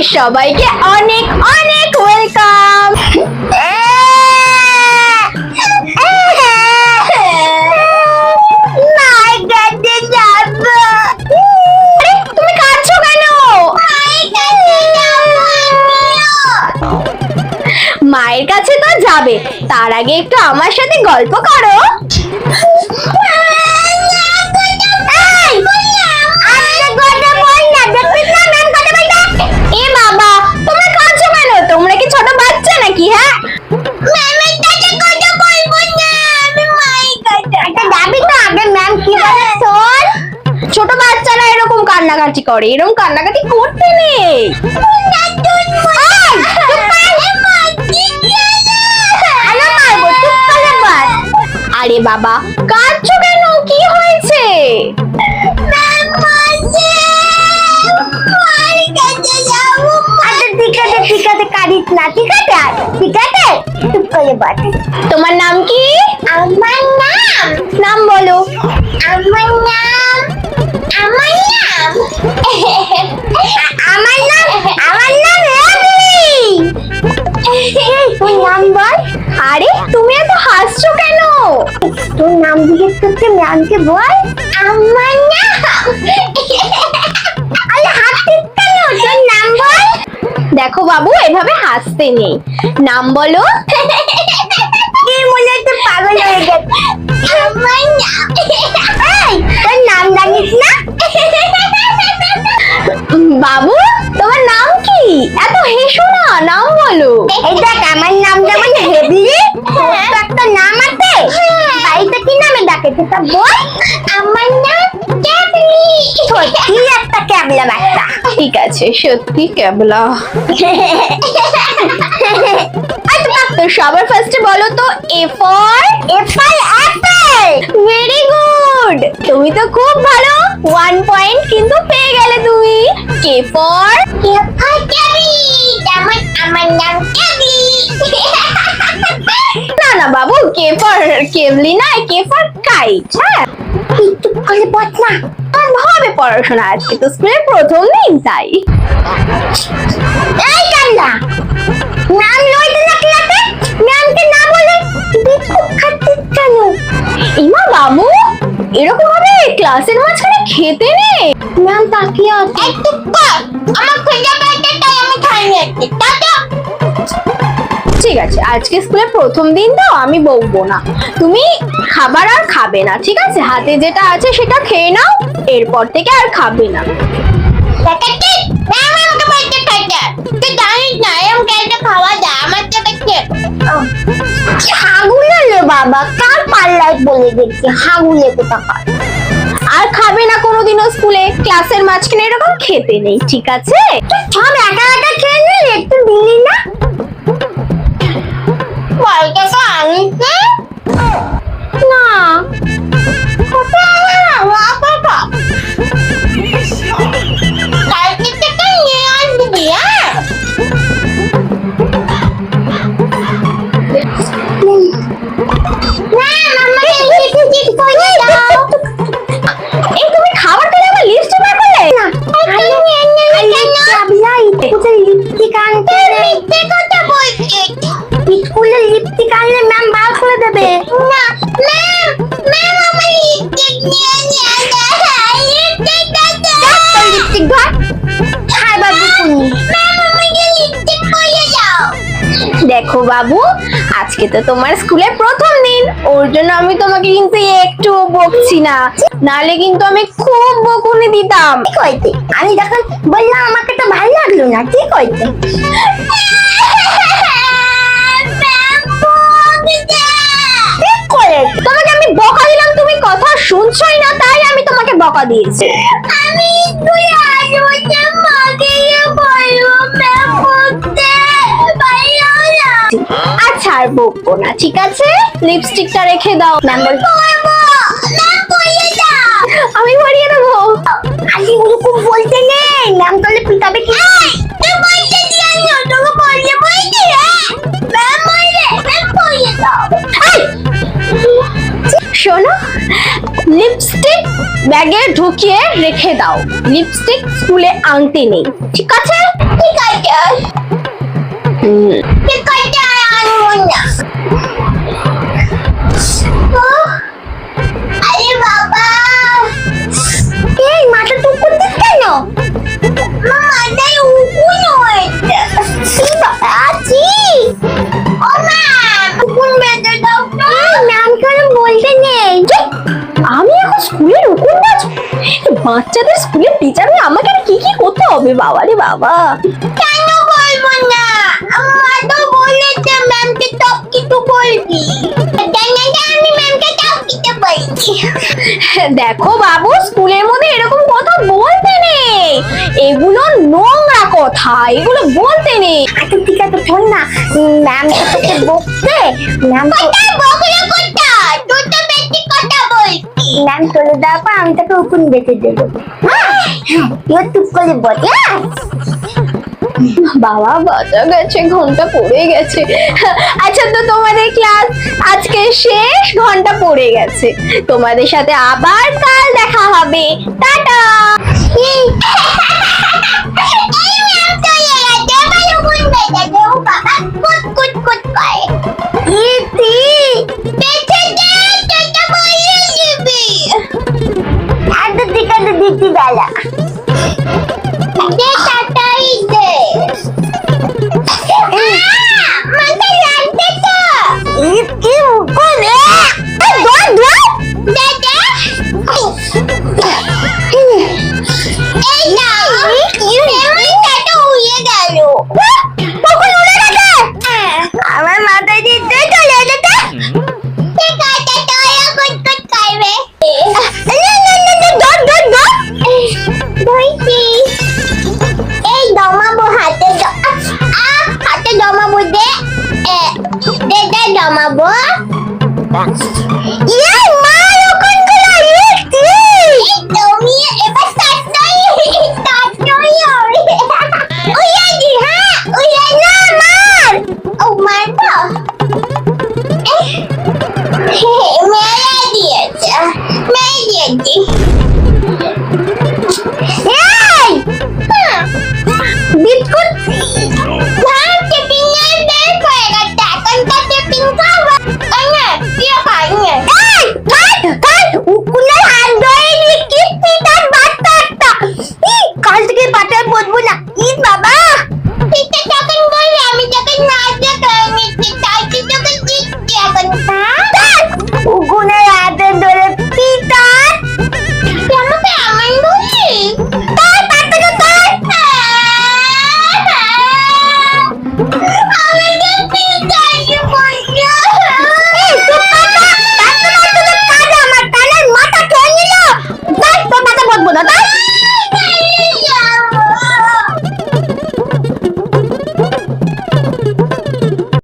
তোমাদের সবাইকে অনেক অনেক ওয়েলকাম। তুমি কাঁদছো কেন? মায়ের কাছে তো যাবে, তার আগে একটু আমার সাথে গল্প করো। এ বাবা, তোমরা কাঁদছো কেন? তোমরা কি ছোট বাচ্চা নাকি? হ্যাঁ, ছোট বাচ্চারা এরকম কান্নাকাটি করে, এরকম কান্নাকাটি করতে নেই। আরে বাবা, কাঁদছো কেন? কি হয়েছে? তোমার নাম কি? আমার নাম নাম বলো। আমার নাম আমার নাম আমার নাম আমার নাম রাবি। তোর নাম বল। আরে তুমি এত হাসছো কেন? তোর নাম জিজ্ঞেস করতে ম্যামকে বল। আমার নাম আরে হাসছিস কেন? তোর নাম বল। দেখো বাবু, এভাবে হাসতে নেই, নাম বলো। কি মনে হচ্ছে পাগল হয়ে গেছে। আমার নাম এই, তোর নাম জানিস না? বাবু, তোমার নাম কি? এত হেসো না, নাম বলো। এই দেখ, আমার নাম যেমন হেবলি, তোর তো একটা নাম আছে। বাড়িতে কি নামে ডাকে সেটা বল। আমার নাম ক্যাবলি। সত্যি একটা ক্যাবলা বাচ্চা। ঠিক আছে, সত্যি ক্যাবলা। তো সবার ফার্স্টে বলো তো A for Apple. Very good, তুমি তো খুব ভালো, 1 পয়েন্ট কিন্তু পেয়ে গেলে তুমি। কে ফর ক্যাবলি, যেমন আমার নাম ক্যাবলি। না না বাবু, কে ফর কেবলি না, কে ফর কাইট। হ্যাঁ, চুপ করে বস না। আর ভাবে পড়াশোনা, আজকে তো স্কুলের প্রথম দিন তাই। এই কান্না, নাম লইতে না ক্লাসে, নামকে না বলে বিস্কুট খাচ্ছিস কেন? ইমা বাবু, এরকম ভাবে ক্লাসের মাঝখানে খেতে নেই। নাম তাকিয়ে আছে। একটু কর, আমার খুঁজে পেতে তাই আমি খাইনি আজকে। টাটা। ঠিক আছে, আজকে স্কুলের প্রথম দিন তো আমি বকবো না, তুমি খাবার আর খাবে না, ঠিক আছে? হাতে যেটা আছে সেটা খেয়ে নাও, এরপর থেকে আর খাবে না। দেখাচ্ছিস? ম্যাম আমাকে বলতে খাইতে। তুই জানিস না এরকম খেতে খাওয়া যায় আমার থেকে খেয়ে। হাগুলে রে বাবা, কার পাল্লায় বলে দেখছি হাগুলে কোথাকার। আর খাবে না কোনোদিনও স্কুলে, ক্লাসের মাঝখানে এরকম খেতে নেই, ঠিক আছে? সব একা একা খেয়ে নিলি, একটু দিলি না? বলতে তো আনিস না, কালকে থেকে নিয়ে আসবি। হ্যাঁ, এই তুমি খাবার খেলে আবার লিপস্টিক বার করলে না? লিপস্টিক আনতে মিথ্যে কথা বলছিস। স্কুলে লিপস্টিক আনলে ম্যাম বার করে দেবে। না ম্যাম, ম্যাম আমার লিপস্টিক নিয়ে নিয়ে লিপস্টিক ধর। হাই বাবু কুনি, ম্যাম আমাকে লিপস্টিক পরিয়ে দাও। দেখো বাবু, আজকে তো তোমার স্কুলে প্রথম দিন, ওর জন্য আমি তোমাকে কিন্তু একটু বকছি না, নালে কিন্তু আমি খুব বকুনি দিতাম। ঠিক হয়েছে, আমি যখন বললাম আমাকে তো ভালো লাগলো না। ঠিক হয়েছে। তোমাকে আমি বকা দিলাম, তুমি কথা শুনছই না, তাই আমি তোমাকে বকা দিয়েছি। আমি স্কুলে আসবো না, মাকে বলবো ম্যাম বলতে পারলো না। আচ্ছা, আর বকবো না, ঠিক আছে? লিপস্টিকটা রেখে দাও। ম্যাম বলবো, ম্যাম পরিয়ে দাও। আমি ভরিয়ে দেবো। আলি ওরকম বলতে নেই, ম্যাম তাহলে পিটাবে কি? তুই বলতে দিও না, তোকে বলতে বলছি। ম্যাম বললে ম্যাম পরিয়ে দাও। শোনো, লিপস্টিক ব্যাগে ঢুকিয়ে রেখে দাও, লিপস্টিক স্কুলে আনতে নেই, ঠিক আছে? ঠিক আছে ঠিক আছে, আনবো না। আরে বাবা, এই মাথা টুক করছিস কেন? মাথায় উকুন হয়েছে। আছি ও মা, উকুন বেঁধে দাও তো। নাম কেন বলতে নেই? আমি এখন স্কুলের উকুন বাজবো? বাচ্চাদের স্কুলের টিচার হয়ে আমাকে আর কি কি করতে হবে বাবা রে বাবা। কেন বলবো না? মা তো বলেছে ম্যামকে সব কিছু বলবি। আমি ম্যামকে সব কিছু বলছি। দেখো বাবু, স্কুলের মধ্যে এরকম কথা বলতে নেই, এগুলো নোংরা কথা, এগুলো বলতে নেই। আচ্ছা ঠিক আছে, শোন না, ম্যাম তো তোকে বকছে। ম্যাম কোথায় বকলো? কোথায়? তুই তো বেশি কথা বলছিস। ম্যাম চলে যাওয়ার পর আমি তোকে উকুন বেঁধে দেবো। তুই চুপ করে বল। বাবা বাজা গেছে, ঘন্টা পড়ে গেছে। আচ্ছা, তো তোমাদের ক্লাস আজকে শেষ, ঘন্টা পড়ে গেছে। তোমাদের সাথে আবার কাল দেখা হবে, টাটা। এই ম্যাম চলে গেছে, এবার উকুন বেঁধে দেবো। বাবা কুট কুট কুট করে। ইতি বেঁধে দে, তুই তো বলে দিবি। আচ্ছা ঠিক আছে, দিচ্ছি বেলা। দে টাটাই দে। মাথা লাগবে তো। কি উকুন রে? ধর ধর। দে দে। এই না, মাথাটা উড়ে গেল। কখন উড়ে গেছে? আমার মাথায় দিতে চলে যেতে। ঠিক আছে, তোরা কুট কুট করবে। ধর ধর ধর। ধরছি। এই দমাবো হাতে, হাতে দমাবো। দে দে দে দমাবো।